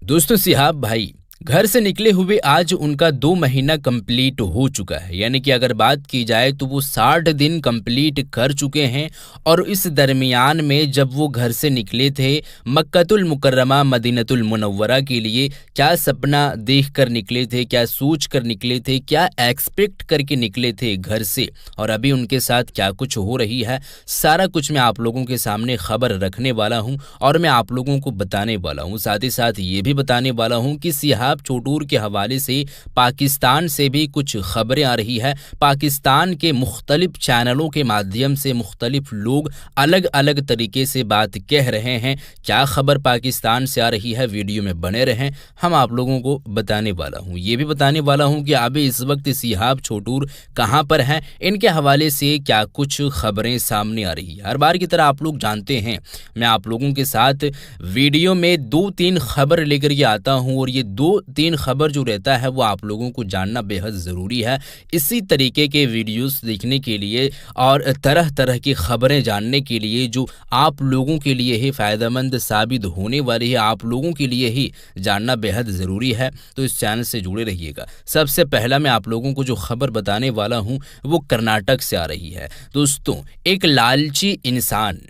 दोस्तों सिहाब भाई घर से निकले हुए आज उनका 2 महीना कंप्लीट हो चुका है। यानी कि अगर बात की जाए तो वो 60 दिन कंप्लीट कर चुके हैं। और इस दरमियान में जब वो घर से निकले थे मक्कतुल मुकर्रमा मदीनतुल मुनव्वरा के लिए, क्या सपना देख कर निकले थे, क्या सोच कर निकले थे, क्या एक्सपेक्ट करके निकले थे घर से, और अभी उनके साथ क्या कुछ हो रही है, सारा कुछ मैं आप लोगों के सामने खबर रखने वाला हूँ और मैं आप लोगों को बताने वाला हूँ। साथ ही साथ ये भी बताने वाला हूँ कि सिहाब चोटूर के हवाले से पाकिस्तान से भी कुछ खबरें आ रही है। पाकिस्तान के मुख्तलिफ चैनलों के माध्यम से मुख्तलिफ लोग अलग अलग तरीके से बात कह रहे हैं। क्या खबर पाकिस्तान से आ रही है, वीडियो में बने रहें, हम आप लोगों को बताने वाला हूँ। ये भी बताने वाला हूँ कि अभी इस वक्त सिहाब चोटूर कहाँ पर हैं, इनके हवाले से क्या कुछ खबरें सामने आ रही है। हर बार की तरह आप लोग जानते हैं मैं आप लोगों के साथ वीडियो में 2-3 खबर लेकर के आता हूँ, और ये 2-3 खबर जो रहता है वो आप लोगों को जानना बेहद ज़रूरी है। इसी तरीके के वीडियोस देखने के लिए और तरह तरह की खबरें जानने के लिए जो आप लोगों के लिए ही फ़ायदेमंद साबित होने वाली है, आप लोगों के लिए ही जानना बेहद ज़रूरी है, तो इस चैनल से जुड़े रहिएगा। सबसे पहला मैं आप लोगों को जो खबर बताने वाला हूँ वो कर्नाटक से आ रही है। दोस्तों, एक लालची इंसान,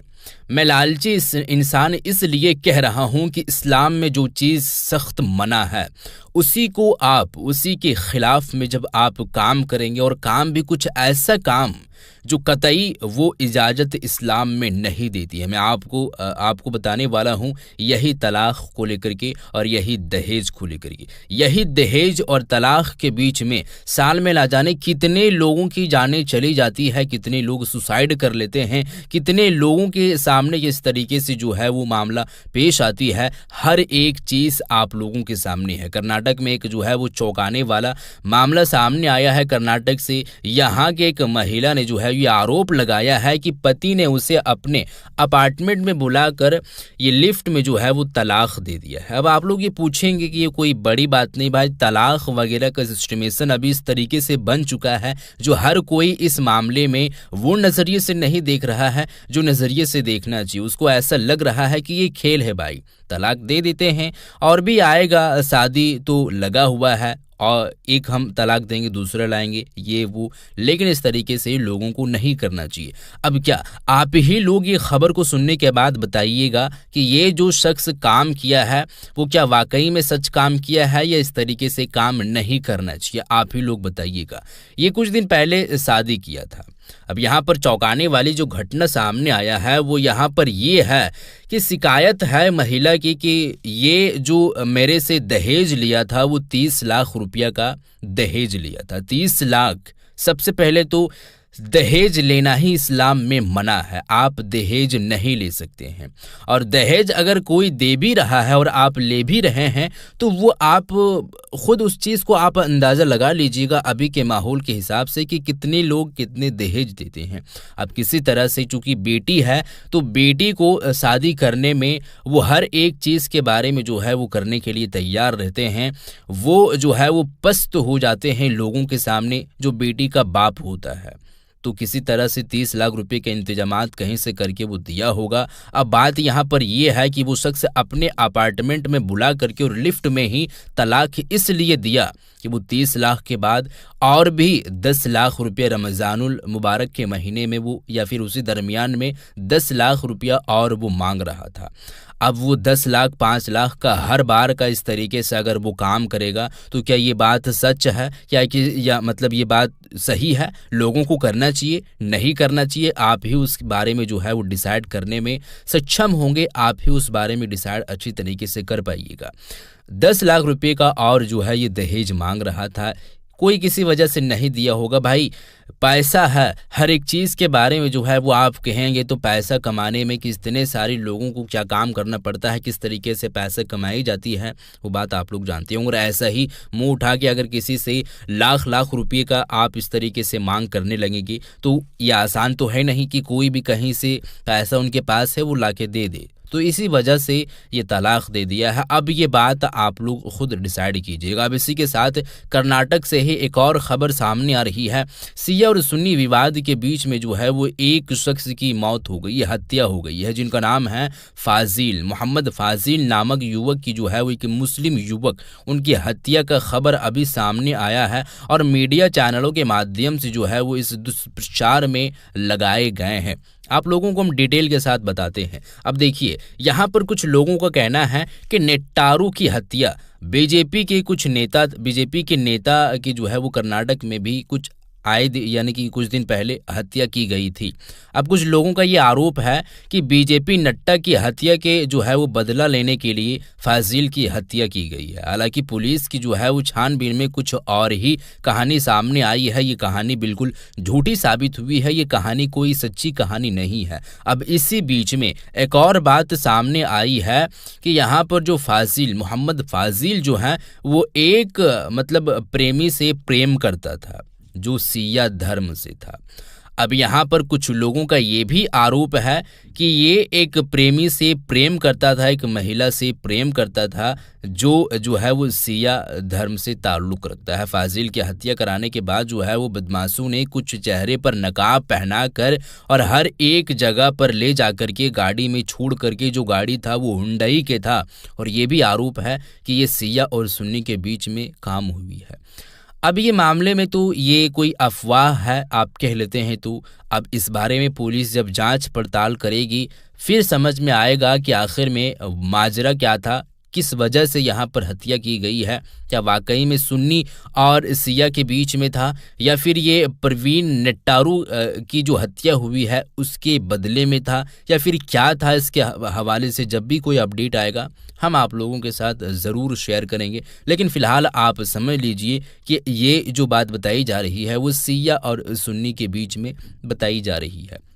मैं लालची इंसान इसलिए कह रहा हूँ कि इस्लाम में जो चीज़ सख्त मना है उसी को आप, उसी के ख़िलाफ़ में जब आप काम करेंगे, और काम भी कुछ ऐसा काम जो कतई वो इजाज़त इस्लाम में नहीं देती है। मैं आपको बताने वाला हूँ यही तलाक़ को लेकर के और यही दहेज को लेकर के। यही दहेज और तलाक़ के बीच में साल में ना जाने कितने लोगों की जानें चली जाती है, कितने लोग सुसाइड कर लेते हैं, कितने लोगों के सामने इस तरीके से जो है वो मामला पेश आती है। हर एक चीज़ आप लोगों के सामने है। कर्नाटक में एक जो है वो चौंकाने वाला मामला सामने आया है कर्नाटक से। यहाँ के एक महिला ने जो है ये आरोप लगाया है कि पति ने उसे अपने अपार्टमेंट में बुलाकर ये लिफ्ट में जो है वो तलाक दे दिया है। अब आप लोग ये पूछेंगे कि ये कोई बड़ी बात नहीं भाई, तलाक वगैरह का सिस्टमेशन अभी इस तरीके से बन चुका है जो हर कोई इस मामले में वो नज़रिए से नहीं देख रहा है जो नज़रिए से देखना चाहिए। उसको ऐसा लग रहा है कि ये खेल है भाई, तलाक दे देते हैं और भी आएगा, शादी तो लगा हुआ है और एक हम तलाक देंगे दूसरा लाएंगे, ये वो, लेकिन इस तरीके से लोगों को नहीं करना चाहिए। अब क्या आप ही लोग ये खबर को सुनने के बाद बताइएगा कि ये जो शख्स काम किया है वो क्या वाकई में सच काम किया है या इस तरीके से काम नहीं करना चाहिए, आप ही लोग बताइएगा। ये कुछ दिन पहले शादी किया था। अब यहाँ पर चौंकाने वाली जो घटना सामने आया है वो यहाँ पर ये है कि शिकायत है महिला की कि ये जो मेरे से दहेज लिया था वो 30 लाख रुपया का दहेज लिया था। 30 लाख। सबसे पहले तो दहेज लेना ही इस्लाम में मना है, आप दहेज नहीं ले सकते हैं। और दहेज अगर कोई दे भी रहा है और आप ले भी रहे हैं तो वो आप खुद उस चीज़ को आप अंदाज़ा लगा लीजिएगा अभी के माहौल के हिसाब से कि कितने लोग कितने दहेज देते हैं। अब किसी तरह से चूँकि बेटी है तो बेटी को शादी करने में वो हर एक चीज़ के बारे में जो है वो करने के लिए तैयार रहते हैं। वो जो है वो पस्त हो जाते हैं लोगों के सामने जो बेटी का बाप होता है। तो किसी तरह से 30 लाख रुपए के इंतजामात कहीं से करके वो दिया होगा। अब बात यहाँ पर ये है कि वो शख्स अपने अपार्टमेंट में बुला करके और लिफ्ट में ही तलाक इसलिए दिया कि वो 30 लाख के बाद और भी 10 लाख रुपये रमज़ानुल मुबारक के महीने में वो या फिर उसी दरमियान में 10 लाख रुपया और वो मांग रहा था। अब वो 10 लाख 5 लाख का हर बार का इस तरीके से अगर वो काम करेगा तो क्या ये बात सच है या मतलब ये बात सही है, लोगों को करना चाहिए नहीं करना चाहिए, आप ही उस बारे में जो है वो डिसाइड करने में सक्षम होंगे, आप ही उस बारे में डिसाइड अच्छी तरीके से कर पाइएगा। 10 लाख रुपए का और जो है ये दहेज मांग रहा था, कोई किसी वजह से नहीं दिया होगा। भाई पैसा है, हर एक चीज़ के बारे में जो है वो आप कहेंगे तो पैसा कमाने में कितने सारे लोगों को क्या काम करना पड़ता है, किस तरीके से पैसे कमाई जाती है, वो बात आप लोग जानते होंगे। और ऐसा ही मुंह उठा के अगर किसी से लाख लाख रुपये का आप इस तरीके से मांग करने लगेंगे तो ये आसान तो है नहीं कि कोई भी कहीं से पैसा उनके पास है वो ला के दे दे। तो इसी वजह से ये तलाक दे दिया है। अब ये बात आप लोग खुद डिसाइड कीजिएगा। अब इसी के साथ कर्नाटक से ही एक और खबर सामने आ रही है। सिया और सुन्नी विवाद के बीच में जो है वो एक शख्स की मौत हो गई है, हत्या हो गई है, जिनका नाम है फाजिल। मोहम्मद फाजिल नामक युवक की जो है वो एक मुस्लिम युवक, उनकी हत्या का खबर अभी सामने आया है और मीडिया चैनलों के माध्यम से जो है वो इस दुष्प्रचार में लगाए गए हैं। आप लोगों को हम डिटेल के साथ बताते हैं। अब देखिए, यहाँ पर कुछ लोगों का कहना है कि नेट्टारू की हत्या बीजेपी के नेता की जो है वो कर्नाटक में भी कुछ यानी कि कुछ दिन पहले हत्या की गई थी। अब कुछ लोगों का ये आरोप है कि बीजेपी नड्डा की हत्या के जो है वो बदला लेने के लिए फाजिल की हत्या की गई है। हालांकि पुलिस की जो है वो छानबीन में कुछ और ही कहानी सामने आई है। ये कहानी बिल्कुल झूठी साबित हुई है। ये कहानी कोई सच्ची कहानी नहीं है। अब इसी बीच में एक और बात सामने आई है कि यहाँ पर जो मोहम्मद फाजिल जो है वो एक प्रेमी से प्रेम करता था, जो सिया धर्म से था। अब यहाँ पर कुछ लोगों का ये भी आरोप है कि ये एक प्रेमी से प्रेम करता था, एक महिला से प्रेम करता था, जो है वो सिया धर्म से ताल्लुक़ रखता है। फाजिल की हत्या कराने के बाद जो है वो बदमाशों ने कुछ चेहरे पर नकाब पहना कर और हर एक जगह पर ले जाकर के गाड़ी में छोड़ करके, जो गाड़ी था वो हुंडई के था। और ये भी आरोप है कि ये सिया और सुन्नी के बीच में काम हुई है। अब ये मामले में तो ये कोई अफवाह है आप कह लेते हैं, तो अब इस बारे में पुलिस जब जांच पड़ताल करेगी फिर समझ में आएगा कि आखिर में माजरा क्या था, किस वजह से यहाँ पर हत्या की गई है। क्या वाकई में सुन्नी और सिया के बीच में था, या फिर ये प्रवीण नेट्टारू की जो हत्या हुई है उसके बदले में था, या फिर क्या था। इसके हवाले से जब भी कोई अपडेट आएगा हम आप लोगों के साथ ज़रूर शेयर करेंगे। लेकिन फ़िलहाल आप समझ लीजिए कि ये जो बात बताई जा रही है वो सिया और सुन्नी के बीच में बताई जा रही है।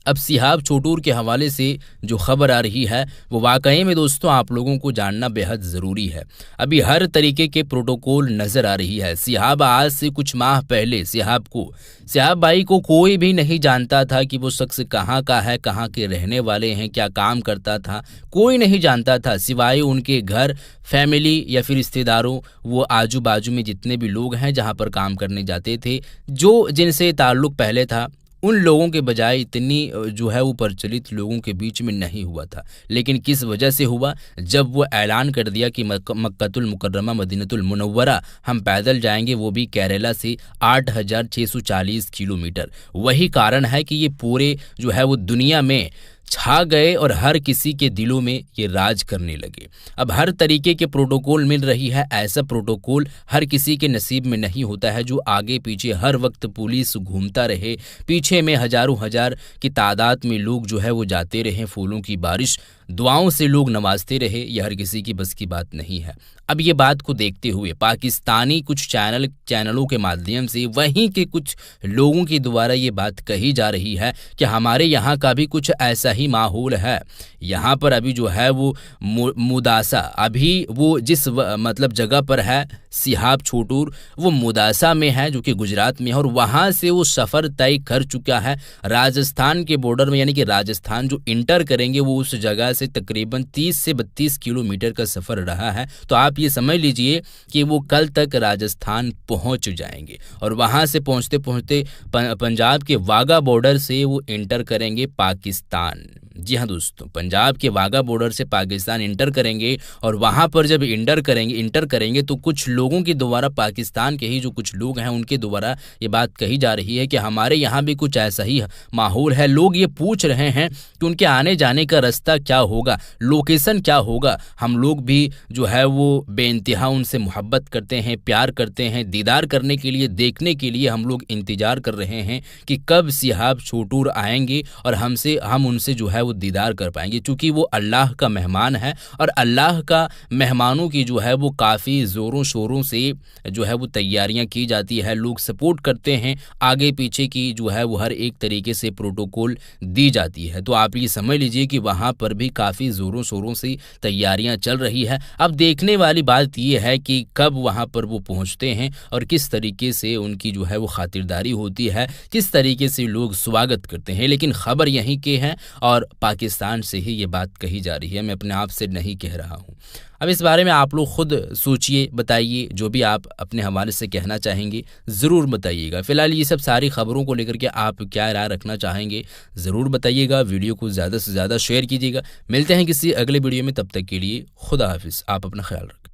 अब सिहाब छोटूर के हवाले से जो खबर आ रही है वो वाकई में दोस्तों आप लोगों को जानना बेहद ज़रूरी है। अभी हर तरीके के प्रोटोकॉल नज़र आ रही है। सिहाब आज से कुछ माह पहले सिहाब भाई को कोई भी नहीं जानता था कि वो शख्स कहाँ का है, कहाँ के रहने वाले हैं, क्या काम करता था, कोई नहीं जानता था सिवाय उनके घर, फैमिली या फिर रिश्तेदारों, वो आजू बाजू में जितने भी लोग हैं जहाँ पर काम करने जाते थे, जो जिनसे ताल्लुक़ पहले था, उन लोगों के बजाय इतनी जो है वो प्रचलित लोगों के बीच में नहीं हुआ था। लेकिन किस वजह से हुआ, जब वो ऐलान कर दिया कि मक्कातुल मुकर्रमा मदीनतुल मुनव्वरा हम पैदल जाएंगे, वो भी केरला से 8640 किलोमीटर। वही कारण है कि ये पूरे जो है वो दुनिया में छा गए और हर किसी के दिलों में ये राज करने लगे। अब हर तरीके के प्रोटोकॉल मिल रही है। ऐसा प्रोटोकॉल हर किसी के नसीब में नहीं होता है जो आगे पीछे हर वक्त पुलिस घूमता रहे, पीछे में हजारों हजार की तादाद में लोग जो है वो जाते रहे, फूलों की बारिश, दुआओं से लोग नवाजते रहे। यह हर किसी की बस की बात नहीं है। अब ये बात को देखते हुए पाकिस्तानी कुछ चैनलों के माध्यम से वहीं के कुछ लोगों के द्वारा ये बात कही जा रही है कि हमारे यहाँ का भी कुछ ऐसा ही माहौल है। यहाँ पर अभी जो है वो मुदासा, अभी वो जिस जगह पर है सिहाब छोटूर, वो मुदासा में है जो कि गुजरात में है, और वहाँ से वो सफ़र तय कर चुका है राजस्थान के बॉर्डर में, यानी कि राजस्थान जो इंटर करेंगे वो उस जगह से तकरीबन 30 से 32 किलोमीटर का सफ़र रहा है। तो आप ये समझ लीजिए कि वो कल तक राजस्थान पहुंच जाएंगे और वहां से पहुंचते पहुंचते पंजाब के वाघा बॉर्डर से वो इंटर करेंगे पाकिस्तान। जी हाँ दोस्तों, पंजाब के वाघा बॉर्डर से पाकिस्तान इंटर करेंगे, और वहाँ पर जब इंटर करेंगे तो कुछ लोगों के द्वारा, पाकिस्तान के ही जो कुछ लोग हैं उनके द्वारा ये बात कही जा रही है कि हमारे यहाँ भी कुछ ऐसा ही माहौल है। लोग ये पूछ रहे हैं कि उनके आने जाने का रास्ता क्या होगा, लोकेशन क्या होगा। हम लोग भी जो है वो बेइंतहा उनसे मोहब्बत करते हैं, प्यार करते हैं, दीदार करने के लिए, देखने के लिए हम लोग इंतज़ार कर रहे हैं कि कब सिहाब छोटूर आएंगे और हम उनसे जो है वो दीदार कर पाएंगे, क्योंकि वो अल्लाह का मेहमान है और अल्लाह का मेहमानों की जो है वो काफ़ी ज़ोरों शोरों से जो है वो तैयारियां की जाती है। लोग सपोर्ट करते हैं, आगे पीछे की जो है वो हर एक तरीके से प्रोटोकॉल दी जाती है। तो आप ये समझ लीजिए कि वहाँ पर भी काफ़ी ज़ोरों शोरों से तैयारियां चल रही है। अब देखने वाली बात ये है कि कब वहाँ पर वो पहुँचते हैं और किस तरीके से उनकी जो है वो खातिरदारी होती है, किस तरीके से लोग स्वागत करते हैं। लेकिन खबर यहीं के हैं और पाकिस्तान से ही ये बात कही जा रही है, मैं अपने आप से नहीं कह रहा हूँ। अब इस बारे में आप लोग खुद सोचिए, बताइए, जो भी आप अपने हवाले से कहना चाहेंगे ज़रूर बताइएगा। फ़िलहाल ये सब सारी खबरों को लेकर के आप क्या राय रखना चाहेंगे ज़रूर बताइएगा। वीडियो को ज़्यादा से ज़्यादा शेयर कीजिएगा। मिलते हैं किसी अगले वीडियो में, तब तक के लिए खुदा हाफिज़। आप अपना ख्याल रखें।